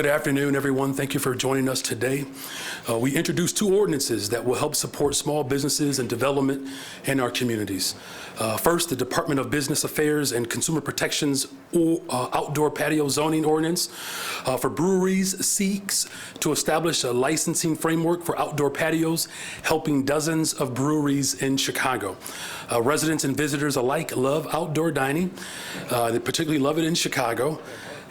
Good afternoon, everyone. Thank you for joining us today. We introduced two ordinances that will help support small businesses and development in our communities. First, the Department of Business Affairs and Consumer Protection's outdoor patio zoning ordinance for breweries seeks to establish a licensing framework for outdoor patios, helping dozens of breweries in Chicago. Residents and visitors alike love outdoor dining. They particularly love it in Chicago.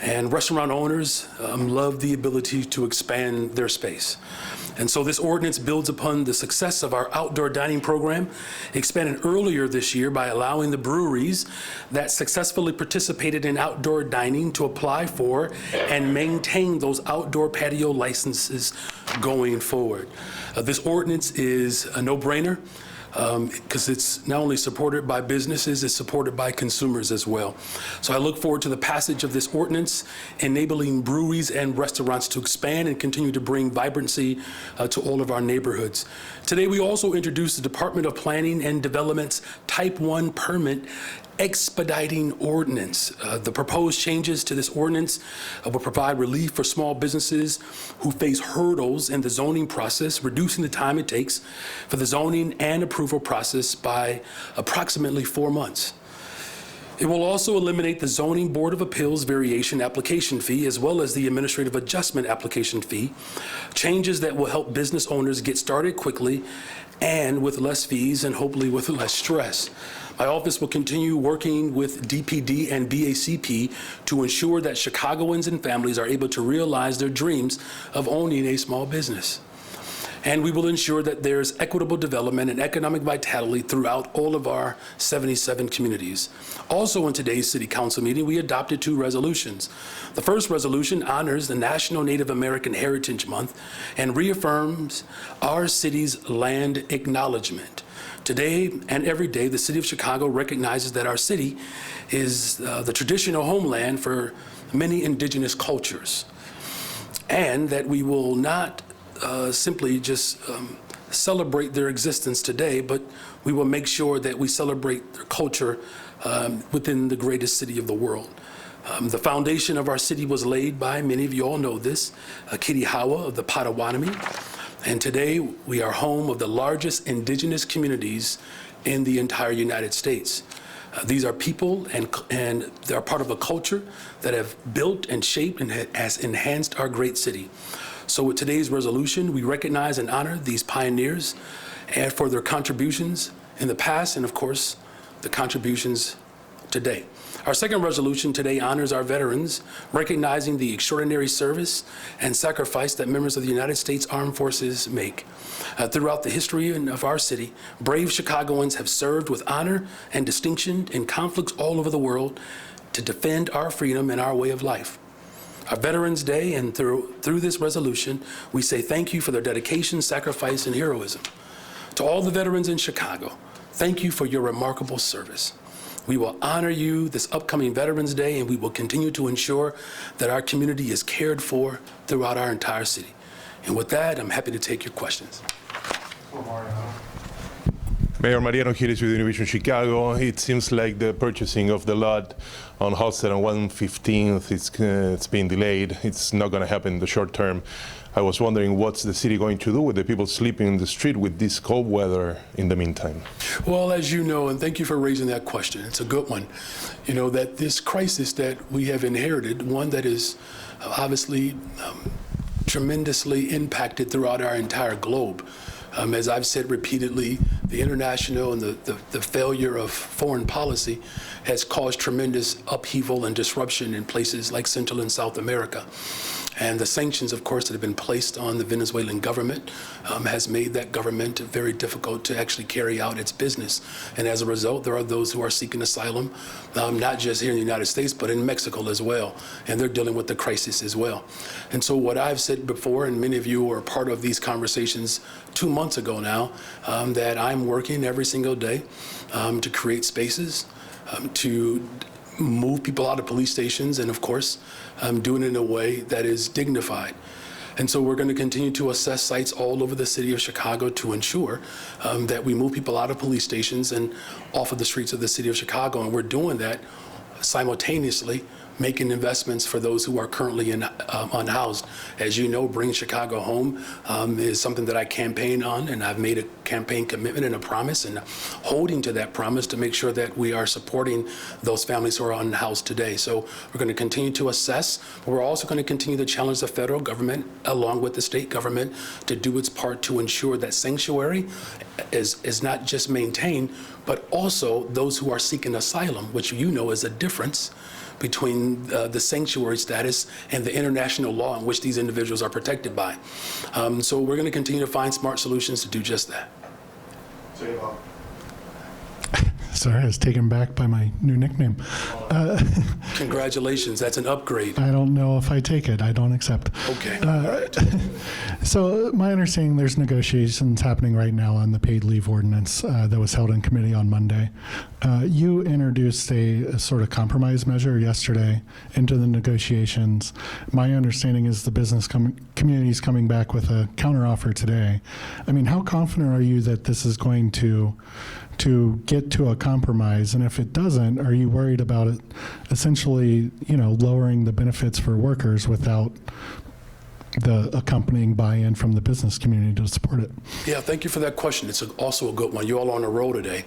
And restaurant owners love the ability to expand their space. And so this ordinance builds upon the success of our outdoor dining program, expanded earlier this year by allowing the breweries that successfully participated in outdoor dining to apply for and maintain those outdoor patio licenses going forward. This ordinance is a no-brainer, because it's not only supported by businesses, it's supported by consumers as well. So I look forward to the passage of this ordinance, enabling breweries and restaurants to expand and continue to bring vibrancy to all of our neighborhoods. Today, we also introduced the Department of Planning and Development's Type 1 permit expediting ordinance. The proposed changes to this ordinance will provide relief for small businesses who face hurdles in the zoning process, reducing the time it takes for the zoning and approval process by approximately 4 months. It will also eliminate the Zoning Board of Appeals variation application fee as well as the administrative adjustment application fee, changes that will help business owners get started quickly and with less fees and hopefully with less stress. My office will continue working with DPD and BACP to ensure that Chicagoans and families are able to realize their dreams of owning a small business. And we will ensure that there's equitable development and economic vitality throughout all of our 77 communities. Also in today's City Council meeting, we adopted two resolutions. The first resolution honors the National Native American Heritage Month and reaffirms our city's land acknowledgement. Today and every day, the City of Chicago recognizes that our city is the traditional homeland for many indigenous cultures, and that we will not simply just celebrate their existence today, but we will make sure that we celebrate their culture within the greatest city of the world. The foundation of our city was laid by, many of you all know this, Kitty Howard of the Potawatomi. And today, we are home of the largest indigenous communities in the entire United States. These are people and they're part of a culture that have built and shaped and has enhanced our great city. So with today's resolution, we recognize and honor these pioneers and for their contributions in the past and, of course, the contributions today. Our second resolution today honors our veterans, recognizing the extraordinary service and sacrifice that members of the United States Armed Forces make. Throughout the history of our city, brave Chicagoans have served with honor and distinction in conflicts all over the world to defend our freedom and our way of life. Our Veterans Day, and through this resolution, we say thank you for their dedication, sacrifice, and heroism. To all the veterans in Chicago, thank you for your remarkable service. We will honor you this upcoming Veterans Day, and we will continue to ensure that our community is cared for throughout our entire city. And with that, I'm happy to take your questions. Mayor Mariano Giles with Univision Chicago. It seems like the purchasing of the lot on Halsted and 115th, it's been delayed. It's not going to happen in the short term. I was wondering, what's the city going to do with the people sleeping in the street with this cold weather in the meantime? Well, as you know, and thank you for raising that question, it's a good one. You know, that this crisis that we have inherited, one that is obviously tremendously impacted throughout our entire globe. As I've said repeatedly, the international and the failure of foreign policy has caused tremendous upheaval and disruption in places like Central and South America. And the sanctions, of course, that have been placed on the Venezuelan government has made that government very difficult to actually carry out its business. And as a result, there are those who are seeking asylum, not just here in the United States, but in Mexico as well. And they're dealing with the crisis as well. And so what I've said before, and many of you were part of these conversations 2 months ago now, that I'm working every single day to create spaces, to move people out of police stations, and of course, doing it in a way that is dignified. And so we're going to continue to assess sites all over the city of Chicago to ensure that we move people out of police stations and off of the streets of the city of Chicago. And we're doing that simultaneously making investments for those who are currently unhoused. As you know, Bring Chicago Home is something that I campaign on, and I've made a campaign commitment and a promise, and holding to that promise to make sure that we are supporting those families who are unhoused today. So we're going to continue to assess, but we're also going to continue to challenge the federal government along with the state government to do its part to ensure that sanctuary is not just maintained, but also those who are seeking asylum, which you know is a difference between the sanctuary status and the international law in which these individuals are protected by. So we're going to continue to find smart solutions to do just that. Sorry, I was taken back by my new nickname. Congratulations, that's an upgrade. I don't know if I take it. I don't accept. Okay. All right. So my understanding, there's negotiations happening right now on the paid leave ordinance that was held in committee on Monday. You introduced a sort of compromise measure yesterday into the negotiations. My understanding is the business community is coming back with a counteroffer today. I mean, how confident are you that this is going to get to a compromise? And if it doesn't, are you worried about it essentially, lowering the benefits for workers without the accompanying buy-in from the business community to support it? Yeah, thank you for that question. It's also a good one. You all are on a roll today.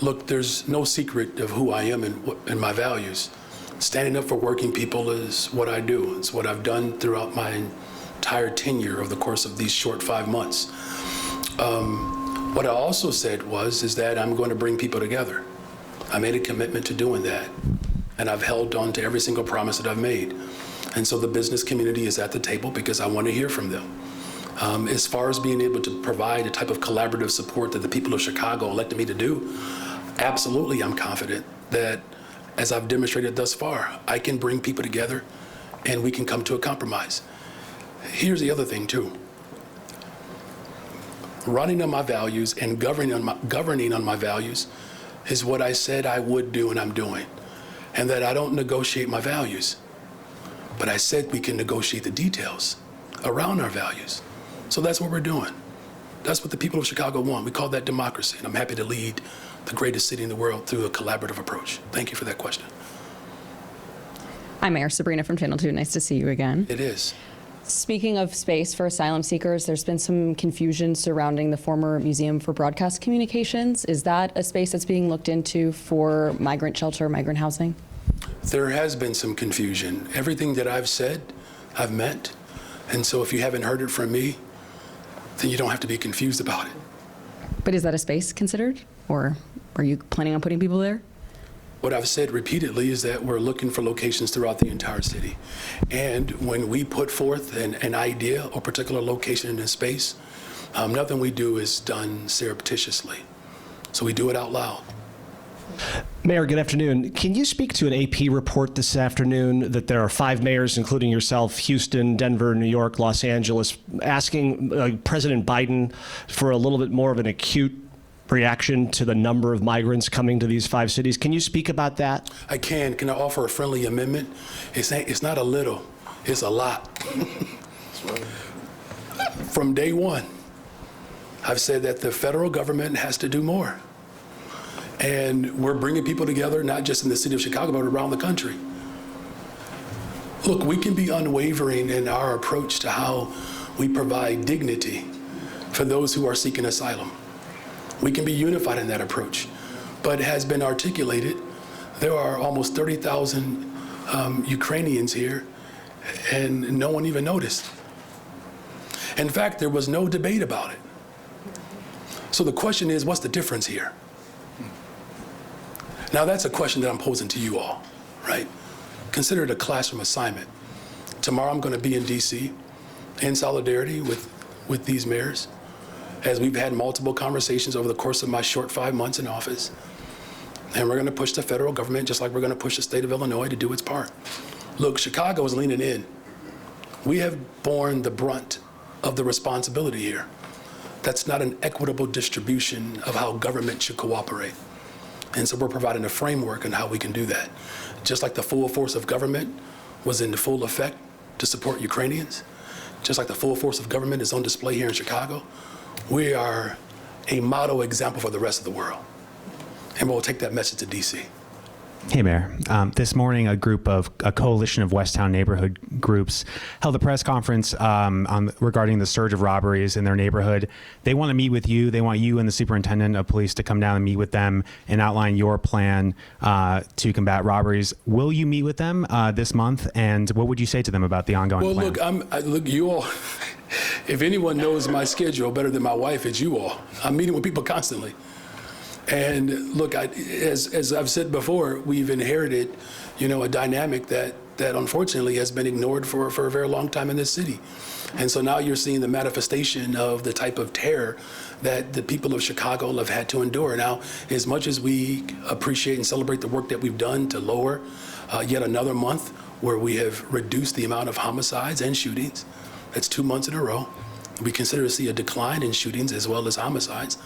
Look, there's no secret of who I am and my values. Standing up for working people is what I do. It's what I've done throughout my entire tenure over the course of these short 5 months. What I also said is that I'm going to bring people together. I made a commitment to doing that, and I've held on to every single promise that I've made. And so the business community is at the table because I want to hear from them. As far as being able to provide a type of collaborative support that the people of Chicago elected me to do, absolutely I'm confident that, as I've demonstrated thus far, I can bring people together and we can come to a compromise. Here's the other thing too. Running on my values and governing on my values is what I said I would do and I'm doing. And that I don't negotiate my values. But I said we can negotiate the details around our values. So that's what we're doing. That's what the people of Chicago want. We call that democracy. And I'm happy to lead the greatest city in the world through a collaborative approach. Thank you for that question. Hi, Mayor Sabrina from Channel 2. Nice to see you again. It is. Speaking of space for asylum seekers, there's been some confusion surrounding the former Museum for Broadcast Communications. Is that a space that's being looked into for migrant shelter, migrant housing? There has been some confusion. Everything that I've said, I've meant. And so if you haven't heard it from me, then you don't have to be confused about it. But is that a space considered? Or are you planning on putting people there? What I've said repeatedly is that we're looking for locations throughout the entire city. And when we put forth an idea or particular location in a space, nothing we do is done surreptitiously. So we do it out loud. Mayor, good afternoon. Can you speak to an AP report this afternoon that there are 5 mayors, including yourself, Houston, Denver, New York, Los Angeles, asking President Biden for a little bit more of an acute reaction to the number of migrants coming to these 5 cities? Can you speak about that? I can. Can I offer a friendly amendment? It's not a little, it's a lot. From day one, I've said that the federal government has to do more. And we're bringing people together, not just in the city of Chicago, but around the country. Look, we can be unwavering in our approach to how we provide dignity for those who are seeking asylum. We can be unified in that approach. But it has been articulated, there are almost 30,000 Ukrainians here, and no one even noticed. In fact, there was no debate about it. So the question is, what's the difference here? Now, that's a question that I'm posing to you all, right? Consider it a classroom assignment. Tomorrow, I'm going to be in D.C. in solidarity with these mayors, as we've had multiple conversations over the course of my short 5 months in office. And we're going to push the federal government, just like we're going to push the state of Illinois to do its part. Look, Chicago is leaning in. We have borne the brunt of the responsibility here. That's not an equitable distribution of how government should cooperate. And so we're providing a framework on how we can do that. Just like the full force of government was in full effect to support Ukrainians, just like the full force of government is on display here in Chicago, we are a model example for the rest of the world. And we'll take that message to DC. Hey, Mayor. This morning, a coalition of Westtown neighborhood groups held a press conference regarding the surge of robberies in their neighborhood. They want to meet with you. They want you and the superintendent of police to come down and meet with them and outline your plan to combat robberies. Will you meet with them this month? And what would you say to them about the ongoing plan? Well, look, you all, if anyone knows my schedule better than my wife, it's you all. I'm meeting with people constantly. And look, as I've said before, we've inherited, a dynamic that unfortunately has been ignored for a very long time in this city. And so now you're seeing the manifestation of the type of terror that the people of Chicago have had to endure. Now, as much as we appreciate and celebrate the work that we've done to lower yet another month where we have reduced the amount of homicides and shootings, that's 2 months in a row. We consider to see a decline in shootings as well as homicides.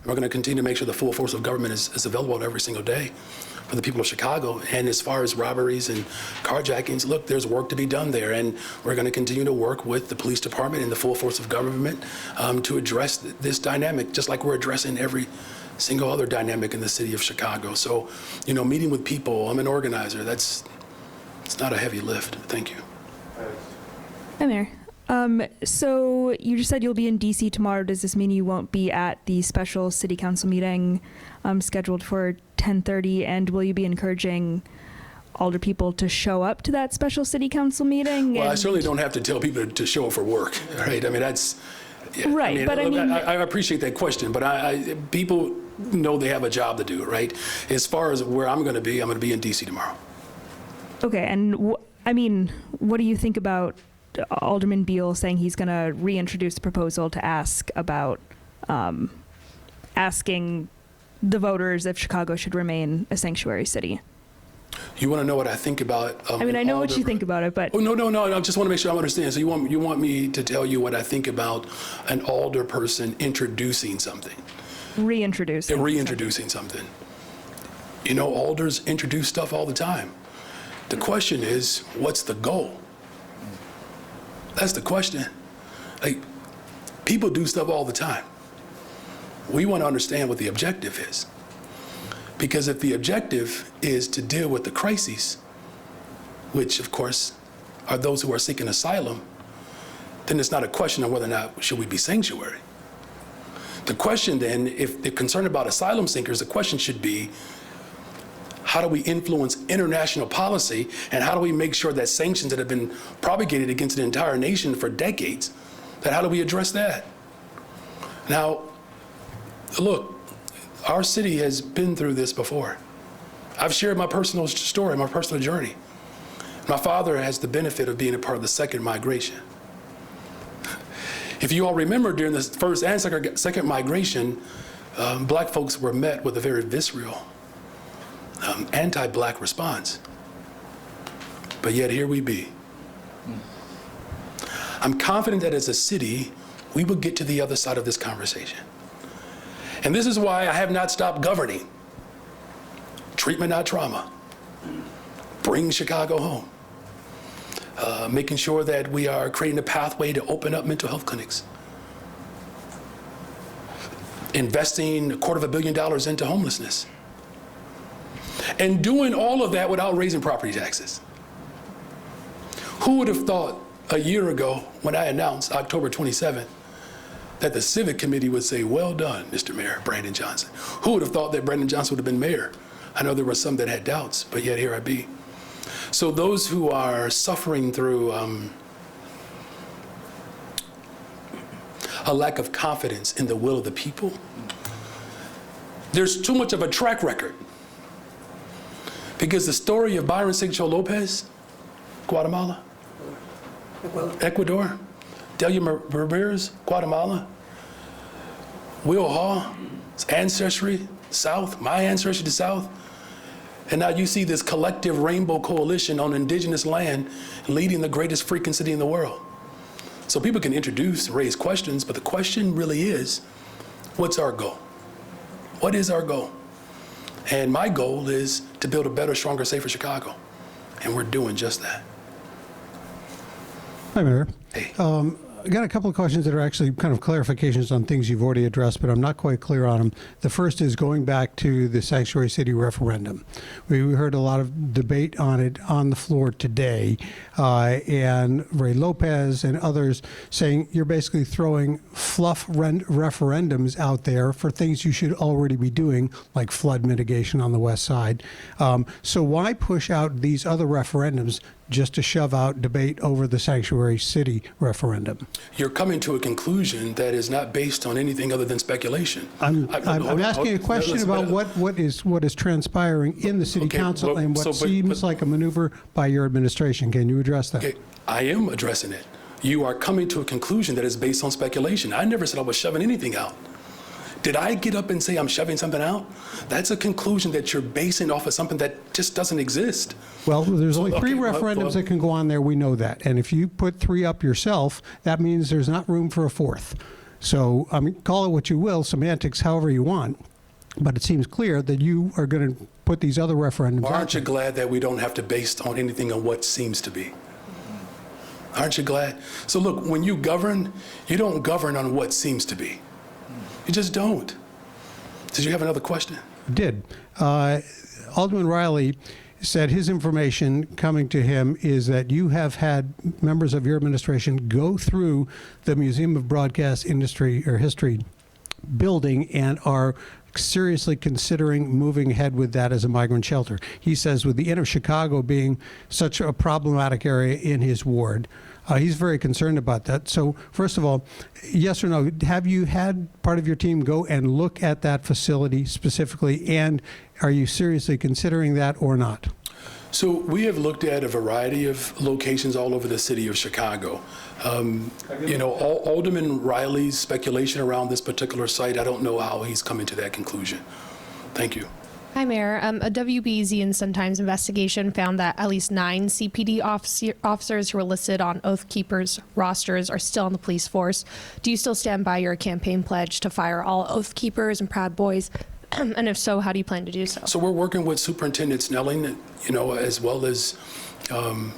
We're going to continue to make sure the full force of government is available every single day for the people of Chicago. And as far as robberies and carjackings, look, there's work to be done there. And we're going to continue to work with the police department and the full force of government to address this dynamic, just like we're addressing every single other dynamic in the city of Chicago. So, meeting with people, I'm an organizer. It's not a heavy lift. Thank you. Hi, Mayor. So you just said you'll be in DC tomorrow. Does this mean you won't be at the special city council meeting scheduled for 10:30? And will you be encouraging alder people to show up to that special city council meeting? Well, I certainly don't have to tell people to show up for work, right? I mean, that's... Yeah, right, I appreciate that question, but people know they have a job to do, right? As far as where I'm going to be in DC tomorrow. Okay, and what do you think about Alderman Beal saying he's going to reintroduce the proposal to ask about asking the voters if Chicago should remain a sanctuary city? You want to know what I think about? I know what you think about it, but... Oh, no. I just want to make sure I understand. So you want me to tell you what I think about an alder person introducing something? Reintroducing something. Alders introduce stuff all the time. The question is, what's the goal? That's the question. People do stuff all the time. We want to understand what the objective is. Because if the objective is to deal with the crises, which of course are those who are seeking asylum, then it's not a question of whether or not should we be sanctuary. The question then, if they're concerned about asylum seekers, the question should be, how do we influence international policy, and how do we make sure that sanctions that have been propagated against an entire nation for decades, that how do we address that? Now, look, our city has been through this before. I've shared my personal story, my personal journey. My father has the benefit of being a part of the second migration. If you all remember, during the first and second migration, black folks were met with a very visceral anti-black response. But yet here we be. I'm confident that as a city, we will get to the other side of this conversation. And this is why I have not stopped governing. Treatment, not trauma. Bring Chicago home. Making sure that we are creating a pathway to open up mental health clinics. Investing $250 million into homelessness. And doing all of that without raising property taxes. Who would have thought a year ago when I announced October 27th that the Civic Committee would say, well done, Mr. Mayor Brandon Johnson? Who would have thought that Brandon Johnson would have been mayor? I know there were some that had doubts, but yet here I be. So those who are suffering through a lack of confidence in the will of the people, there's too much of a track record. Because the story of Byron Sigcho Lopez, Guatemala, Ecuador, Delia Ramirez, Guatemala, Will Hall's ancestry, South, my ancestry to South, and now you see this collective rainbow coalition on indigenous land leading the greatest freaking city in the world. So people can introduce, raise questions, but the question really is, what's our goal? What is our goal? And my goal is to build a better, stronger, safer Chicago. And we're doing just that. Hi, Mayor. Hey. I got a couple of questions that are actually kind of clarifications on things you've already addressed, but I'm not quite clear on them. The first is going back to the sanctuary city referendum. We heard a lot of debate on it on the floor today, and Ray Lopez and others saying you're basically throwing fluff referendums out there for things you should already be doing, like flood mitigation on the west side. So why push out these other referendums just to shove out debate over the sanctuary city referendum? You're coming to a conclusion that is not based on anything other than speculation. I'm asking a question about what is transpiring in the city Okay, council well, and what so, but- seems like a maneuver by your administration. Can you address that? Okay, I am addressing it. You are coming to a conclusion that is based on speculation. I never said I was shoving anything out. Did I get up and say I'm shoving something out? That's a conclusion that you're basing off of something that just doesn't exist. Well, there's only Okay, three well, referendums that can go on there. We know that. And if you put three up yourself, that means there's not room for a fourth. So, I mean, call it what you will, semantics, however you want. But it seems clear that you are going to put these other referendums out. Aren't you glad that we don't have to base on anything on what seems to be? Aren't you glad? So look, when you govern, you don't govern on what seems to be. You just don't. Did you have another question? Did. Alderman Riley said his information coming to him is that you have had members of your administration go through the Museum of Broadcast Industry or History building and are seriously considering moving ahead with that as a migrant shelter. He says with the inner Chicago being such a problematic area in his ward, he's very concerned about that. So first of all, yes or no, have you had part of your team go and look at that facility specifically, and are you seriously considering that or not? So we have looked at a variety of locations all over the city of Chicago. Alderman Riley's speculation around this particular site, I don't know how he's coming to that conclusion. Thank you. Hi, Mayor. A WBZ and Sun Times investigation found that at least 9 CPD officers who were listed on Oath Keepers rosters are still on the police force. Do you still stand by your campaign pledge to fire all Oath Keepers and Proud Boys? And if so, how do you plan to do so? So we're working with Superintendent Snelling, as well as an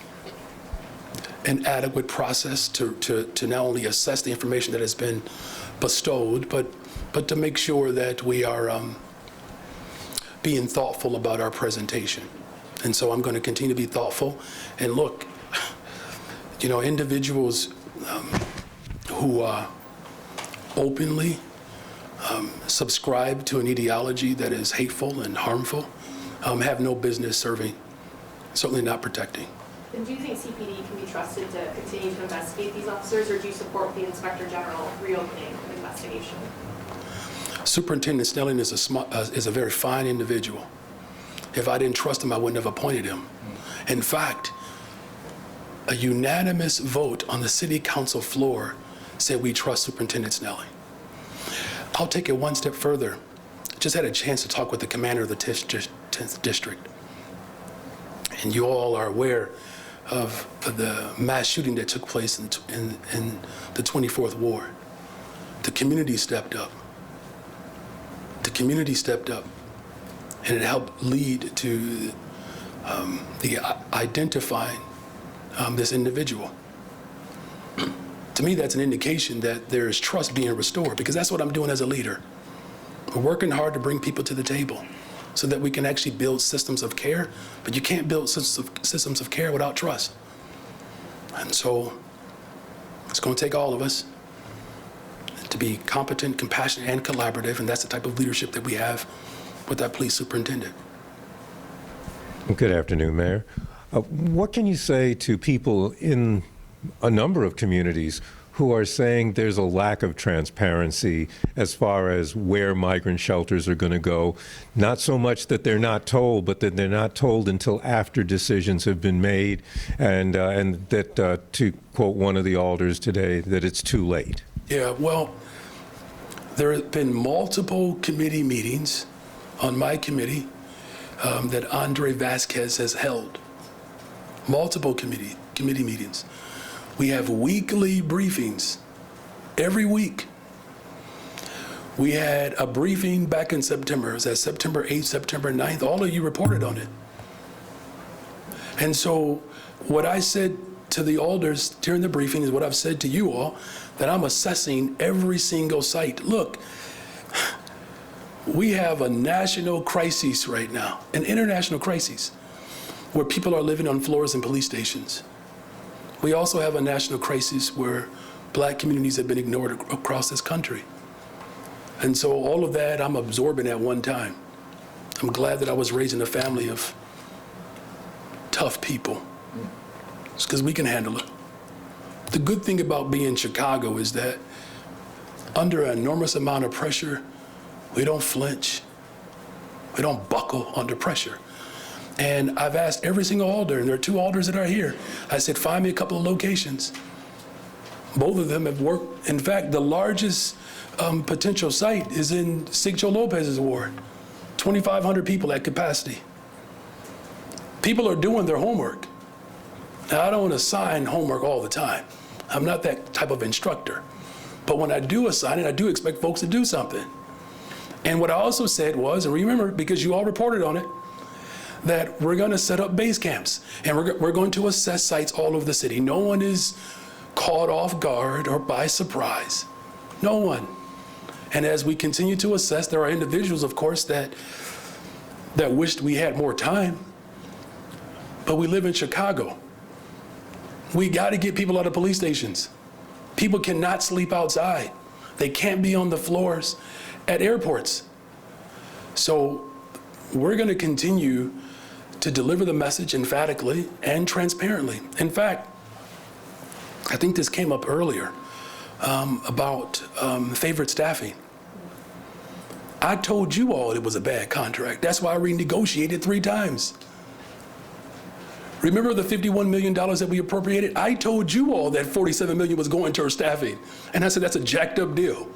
adequate process to not only assess the information that has been bestowed, but to make sure that we are being thoughtful about our presentation. And so I'm going to continue to be thoughtful. And look, individuals who openly subscribe to an ideology that is hateful and harmful have no business serving, certainly not protecting. And do you think CPD can be trusted to continue to investigate these officers, or do you support the Inspector General reopening the investigation? Superintendent Snelling is a very fine individual. If I didn't trust him, I wouldn't have appointed him. In fact, a unanimous vote on the city council floor said we trust Superintendent Snelling. I'll take it one step further. Just had a chance to talk with the commander of the 10th district. And you all are aware of the mass shooting that took place in the 24th Ward. The community stepped up. The community stepped up, and it helped lead to the identifying this individual. To me, that's an indication that there is trust being restored, because that's what I'm doing as a leader. We're working hard to bring people to the table so that we can actually build systems of care, but you can't build systems of care without trust. And so it's going to take all of us to be competent, compassionate, and collaborative, and that's the type of leadership that we have with our police superintendent. Good afternoon, Mayor. What can you say to people in a number of communities who are saying there's a lack of transparency as far as where migrant shelters are going to go? Not so much that they're not told, but that they're not told until after decisions have been made, and that, to quote one of the alders today, that it's too late. Yeah, well, there have been multiple committee meetings on my committee that Andre Vasquez has held. Multiple committee meetings. We have weekly briefings every week. We had a briefing back in September. It was at September 8th, September 9th. All of you reported on it. And so what I said to the alders during the briefing is what I've said to you all, that I'm assessing every single site. Look, we have a national crisis right now, an international crisis, where people are living on floors in police stations. We also have a national crisis where black communities have been ignored across this country. And so all of that I'm absorbing at one time. I'm glad that I was raised in a family of tough people. It's because we can handle it. The good thing about being in Chicago is that under an enormous amount of pressure, we don't flinch. We don't buckle under pressure. And I've asked every single alder, and there are 2 alders that are here, I said, find me a couple of locations. Both of them have worked. In fact, the largest potential site is in Sigcho Lopez's ward, 2,500 people at capacity. People are doing their homework. Now, I don't assign homework all the time. I'm not that type of instructor. But when I do assign it, I do expect folks to do something. And what I also said was, and remember, because you all reported on it, that we're going to set up base camps, and we're going to assess sites all over the city. No one is caught off guard or by surprise. No one. And as we continue to assess, there are individuals, of course, that wished we had more time. But we live in Chicago. We got to get people out of police stations. People cannot sleep outside. They can't be on the floors at airports. So we're going to continue to deliver the message emphatically and transparently. In fact, I think this came up earlier about favored staffing. I told you all it was a bad contract. That's why I renegotiated 3 times. Remember the $51 million that we appropriated? I told you all that $47 million was going to our staffing. And I said, that's a jacked up deal.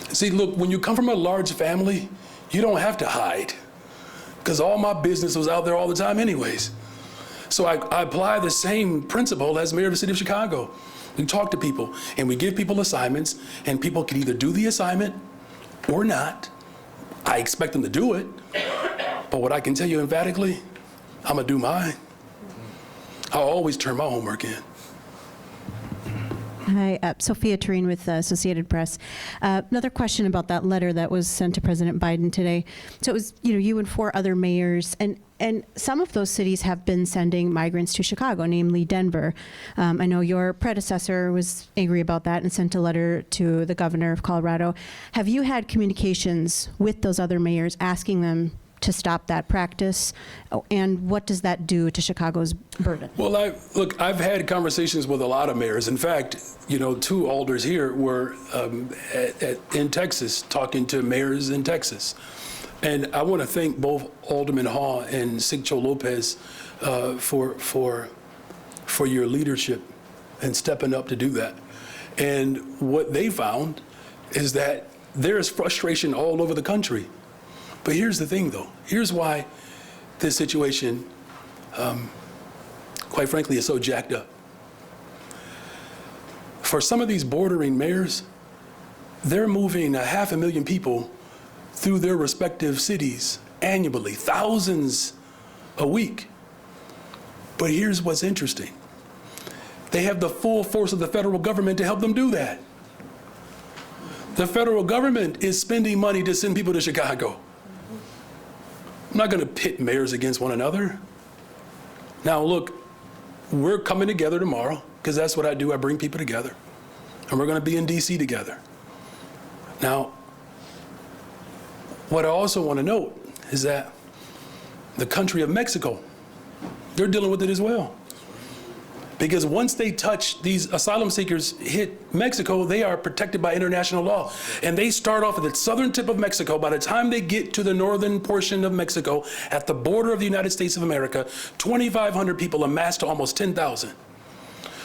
See, look, when you come from a large family, you don't have to hide, because all my business was out there all the time anyways. So I apply the same principle as mayor of the city of Chicago. We talk to people and we give people assignments, and people can either do the assignment or not. I expect them to do it, but what I can tell you emphatically, I'm gonna do mine. I'll always turn my homework in. Hi, Sophia Tureen with Associated Press. Another question about that letter that was sent to President Biden today. So it was, you and 4 other mayors, and some of those cities have been sending migrants to Chicago, namely Denver. I know your predecessor was angry about that and sent a letter to the governor of Colorado. Have you had communications with those other mayors asking them to stop that practice? And what does that do to Chicago's burden? Well, I've had conversations with a lot of mayors. In fact, 2 alders here were in Texas talking to mayors in Texas. And I want to thank both Alderman Hall and Sigcho Lopez for your leadership and stepping up to do that. And what they found is that there is frustration all over the country. But here's the thing, though. Here's why this situation, quite frankly, is so jacked up. For some of these bordering mayors, they're moving 500,000 people through their respective cities annually, thousands a week. But here's what's interesting. They have the full force of the federal government to help them do that. The federal government is spending money to send people to Chicago. I'm not going to pit mayors against one another. Now, look, we're coming together tomorrow, because that's what I do. I bring people together. And we're going to be in D.C. together. Now, what I also want to note is that the country of Mexico, they're dealing with it as well. Because once they touch, these asylum seekers hit Mexico, they are protected by international law. And they start off at the southern tip of Mexico. By the time they get to the northern portion of Mexico, at the border of the United States of America, 2,500 people amassed to almost 10,000.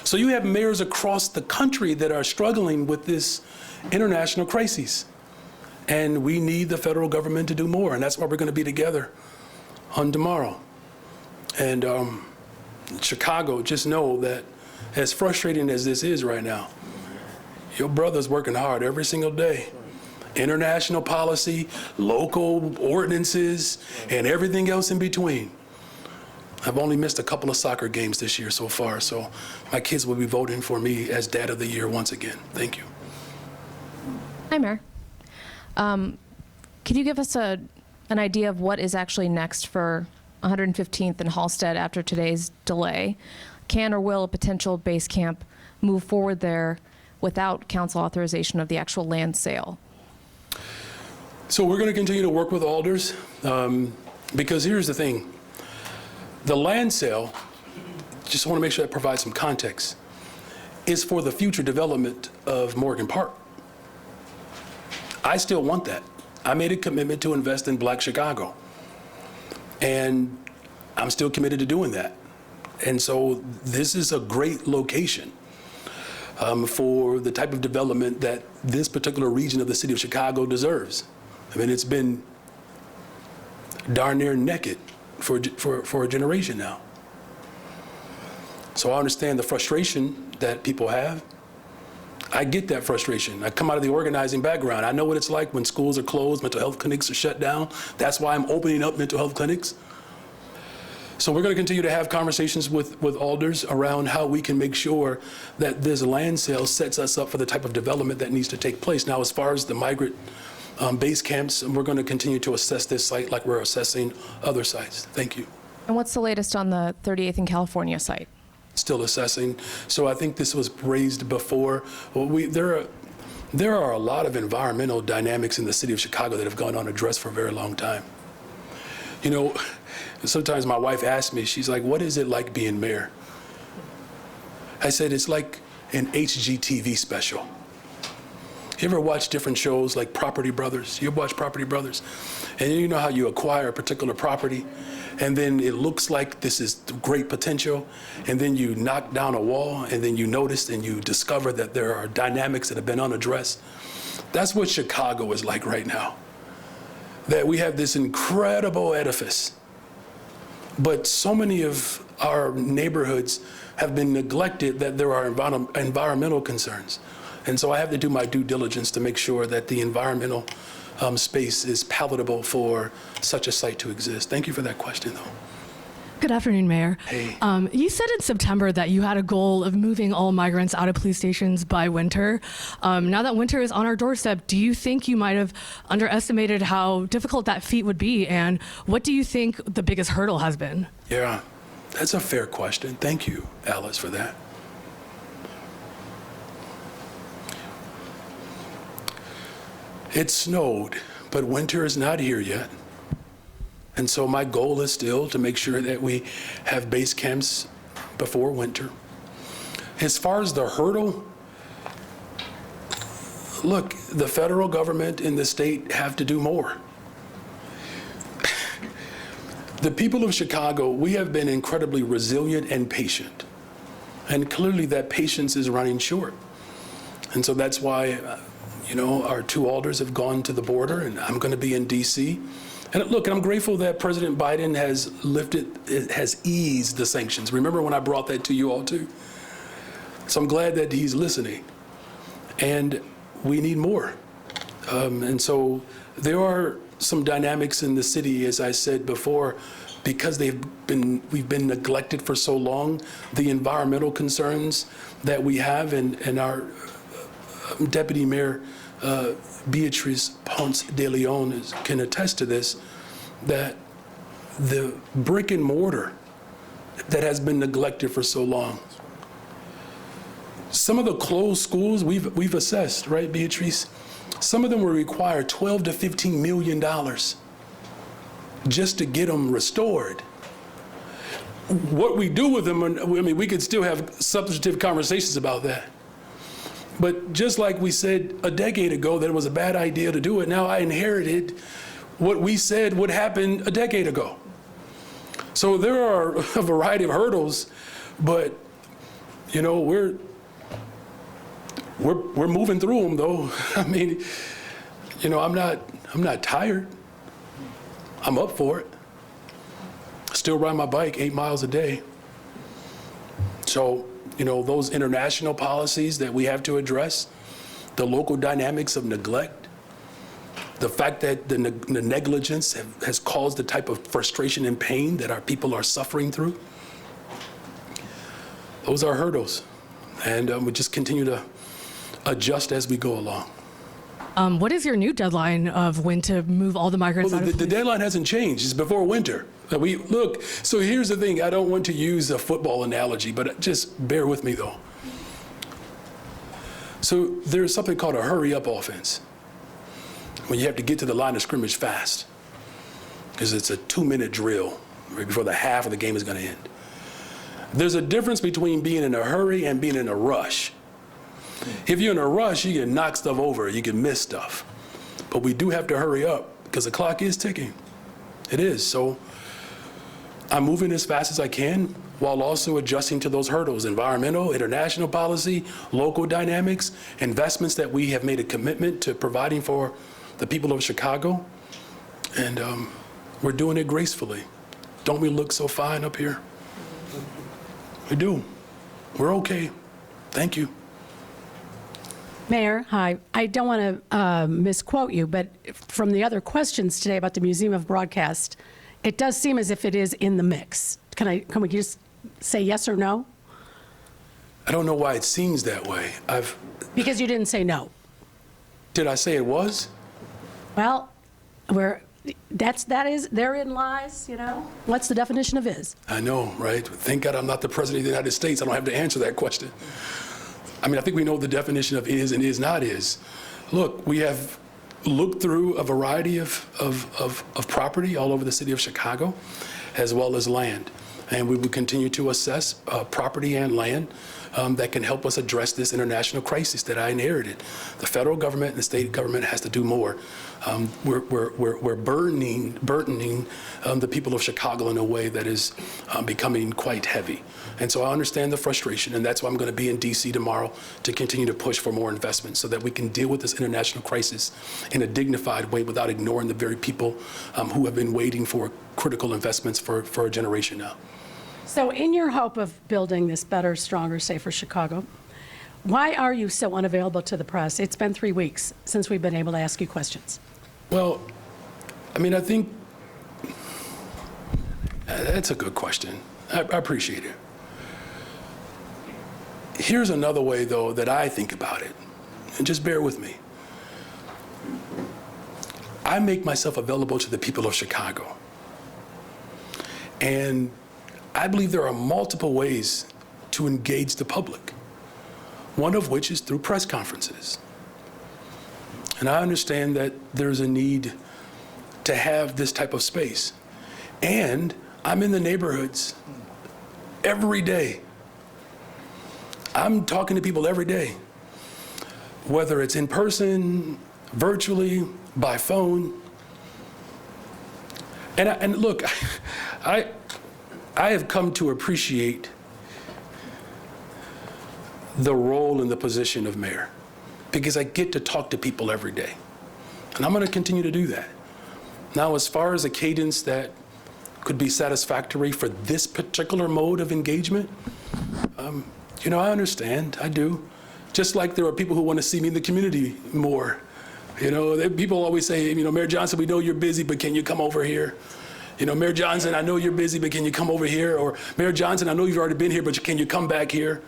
So you have mayors across the country that are struggling with this international crisis. And we need the federal government to do more. And that's why we're going to be together on tomorrow. And Chicago, just know that as frustrating as this is right now, your brother's working hard every single day. International policy, local ordinances, and everything else in between. I've only missed a couple of soccer games this year so far, so my kids will be voting for me as Dad of the Year once again. Thank you. Hi, Mayor. Could you give us an idea of what is actually next for 115th and Halsted after today's delay? Can or will a potential base camp move forward there without council authorization of the actual land sale? So we're going to continue to work with alders because here's the thing. The land sale, just want to make sure that provides some context, is for the future development of Morgan Park. I still want that. I made a commitment to invest in Black Chicago, and I'm still committed to doing that. And so this is a great location for the type of development that this particular region of the city of Chicago deserves. I mean, it's been darn near naked for a generation now. So I understand the frustration that people have. I get that frustration. I come out of the organizing background. I know what it's like when schools are closed, mental health clinics are shut down. That's why I'm opening up mental health clinics. So we're going to continue to have conversations with alders around how we can make sure that this land sale sets us up for the type of development that needs to take place. Now, as far as the migrant base camps, we're going to continue to assess this site like we're assessing other sites. Thank you. And what's the latest on the 38th and California site? Still assessing. So I think this was raised before. Well, there are a lot of environmental dynamics in the city of Chicago that have gone unaddressed for a very long time. You know, sometimes my wife asks me, she's like, what is it like being mayor? I said, it's like an HGTV special. You ever watch different shows like Property Brothers? You ever watch Property Brothers? And you know how you acquire a particular property, and then it looks like this is great potential, and then you knock down a wall, and then you notice and you discover that there are dynamics that have been unaddressed. That's what Chicago is like right now. That we have this incredible edifice, but so many of our neighborhoods have been neglected that there are environmental concerns. And so I have to do my due diligence to make sure that the environmental space is palatable for such a site to exist. Thank you for that question, though. Good afternoon, Mayor. Hey. You said in September that you had a goal of moving all migrants out of police stations by winter. Now that winter is on our doorstep, do you think you might have underestimated how difficult that feat would be? And what do you think the biggest hurdle has been? Yeah, that's a fair question. Thank you, Alice, for that. It snowed, but winter is not here yet. And so my goal is still to make sure that we have base camps before winter. As far as the hurdle, look, the federal government and the state have to do more. The people of Chicago, we have been incredibly resilient and patient. And clearly that patience is running short. And so that's why our two alders have gone to the border, and I'm going to be in D.C. And look, I'm grateful that President Biden has eased the sanctions. Remember when I brought that to you all too? So I'm glad that he's listening. And we need more. And so there are some dynamics in the city, as I said before, because we've been neglected for so long. The environmental concerns that we have, and our Deputy Mayor Beatrice Ponce de Leon can attest to this, that the brick and mortar that has been neglected for so long. Some of the closed schools we've assessed, right, Beatrice? Some of them will require $12 to $15 million just to get them restored. What we do with them, I mean, we could still have substantive conversations about that. But just like we said a decade ago that it was a bad idea to do it, now I inherited what we said would happen a decade ago. So there are a variety of hurdles, but we're moving through them though. I mean, I'm not tired. I'm up for it. Still ride my bike 8 miles a day. So, those international policies that we have to address, the local dynamics of neglect, The fact that the negligence has caused the type of frustration and pain that our people are suffering through, those are hurdles. And we just continue to adjust as we go along. What is your new deadline of when to move all the migrants out of The deadline hasn't changed. It's before winter. Look, so here's the thing. I don't want to use a football analogy, but just bear with me, though. So there's something called a hurry-up offense, when you have to get to the line of scrimmage fast, because it's a 2-minute drill right before the half of the game is going to end. There's a difference between being in a hurry and being in a rush. If you're in a rush, you can knock stuff over, you can miss stuff. But we do have to hurry up because the clock is ticking. It is. So I'm moving as fast as I can while also adjusting to those hurdles: environmental, international policy, local dynamics, investments that we have made a commitment to providing for the people of Chicago. And we're doing it gracefully. Don't we look so fine up here? We do. We're okay. Thank you. Mayor, hi. I don't want to misquote you, but from the other questions today about the Museum of Broadcast, it does seem as if it is in the mix. Can we just say yes or no? I don't know why it seems that way. Because you didn't say no. Did I say it was? Well, therein lies, you know? What's the definition of is? I know, right? Thank God I'm not the President of the United States. I don't have to answer that question. I mean, I think we know the definition of is and is not is. Look, we have looked through a variety of property all over the city of Chicago, as well as land. And we will continue to assess property and land that can help us address this international crisis that I inherited. The federal government and the state government has to do more. We're burdening the people of Chicago in a way that is becoming quite heavy. And so I understand the frustration, and that's why I'm going to be in D.C. tomorrow to continue to push for more investment so that we can deal with this international crisis in a dignified way without ignoring the very people who have been waiting for critical investments for a generation now. So in your hope of building this better, stronger, safer Chicago, why are you so unavailable to the press? It's been 3 weeks since we've been able to ask you questions. Well, I mean, I think that's a good question. I appreciate it. Here's another way, though, that I think about it, and just bear with me. I make myself available to the people of Chicago. And I believe there are multiple ways to engage the public, one of which is through press conferences. And I understand that there's a need to have this type of space. And I'm in the neighborhoods every day. I'm talking to people every day, whether it's in person, virtually, by phone. And look, I have come to appreciate the role and the position of mayor because I get to talk to people every day. And I'm going to continue to do that. Now, as far as a cadence that could be satisfactory for this particular mode of engagement, you know, I understand, I do. Just like there are people who want to see me in the community more. You know, people always say, you know, Mayor Johnson, we know you're busy, but can you come over here? You know, Mayor Johnson, I know you're busy, but can you come over here? Or Mayor Johnson, I know you've already been here, but can you come back here?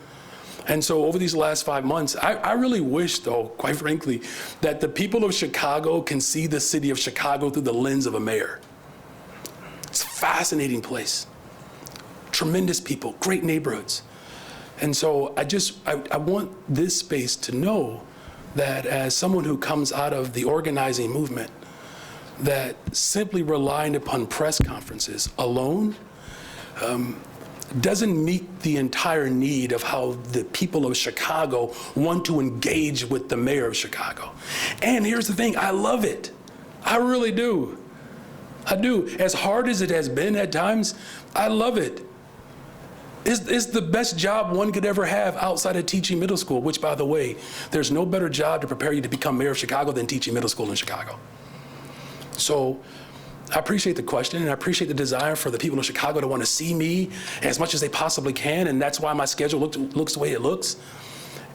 And so over these last 5 months, I really wish, though, quite frankly, that the people of Chicago can see the city of Chicago through the lens of a mayor. It's a fascinating place. Tremendous people, great neighborhoods. And so I want this space to know that as someone who comes out of the organizing movement, that simply relying upon press conferences alone doesn't meet the entire need of how the people of Chicago want to engage with the mayor of Chicago. And here's the thing, I love it. I really do. I do. As hard as it has been at times, I love it. It's the best job one could ever have outside of teaching middle school, which, by the way, there's no better job to prepare you to become mayor of Chicago than teaching middle school in Chicago. So I appreciate the question, and I appreciate the desire for the people of Chicago to want to see me as much as they possibly can, and that's why my schedule looks the way it looks.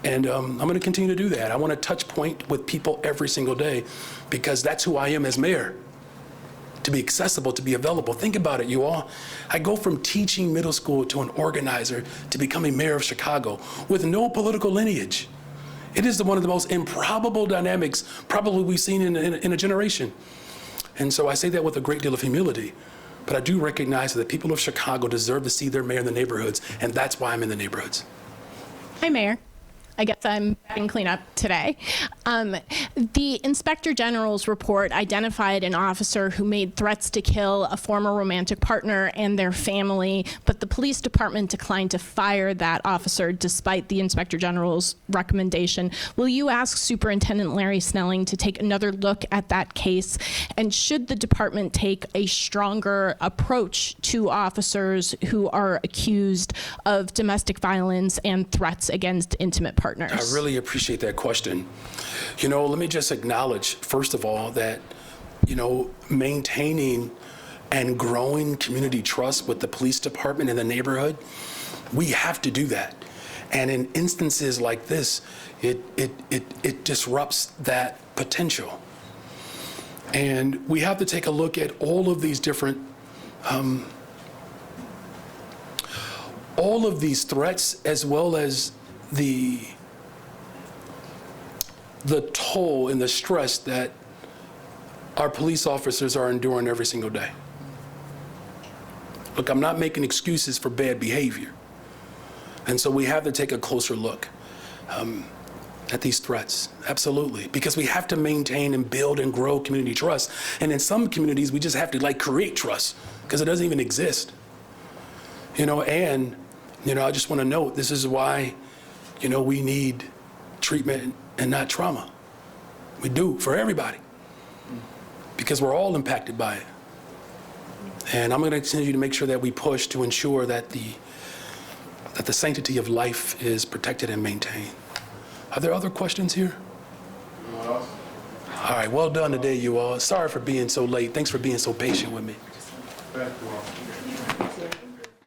And I'm going to continue to do that. I want to touch point with people every single day because that's who I am as mayor. To be accessible, to be available. Think about it, you all. I go from teaching middle school to an organizer to becoming mayor of Chicago with no political lineage. It is one of the most improbable dynamics probably we've seen in a generation. And so I say that with a great deal of humility. But I do recognize that the people of Chicago deserve to see their mayor in the neighborhoods, and that's why I'm in the neighborhoods. Hi, Mayor. I guess I'm in cleanup today. The Inspector General's report identified an officer who made threats to kill a former romantic partner and their family, but the police department declined to fire that officer despite the Inspector General's recommendation. Will you ask Superintendent Larry Snelling to take another look at that case? And should the department take a stronger approach to officers who are accused of domestic violence and threats against intimate partners? I really appreciate that question. You know, let me just acknowledge, first of all, that, you know, maintaining and growing community trust with the police department in the neighborhood, we have to do that. And in instances like this, it disrupts that potential. And we have to take a look at all of these different, all of these threats, as well as the toll and the stress that our police officers are enduring every single day. Look, I'm not making excuses for bad behavior. And so we have to take a closer look at these threats, absolutely, because we have to maintain and build and grow community trust. And in some communities, we just have to create trust because it doesn't even exist. You know, and, you know, I just want to note, this is why, you know, we need treatment and not trauma. We do, for everybody, because we're all impacted by it. And I'm going to continue to make sure that we push to ensure that the sanctity of life is protected and maintained. Are there other questions here? All right, well done today, you all. Sorry for being so late. Thanks for being so patient with me.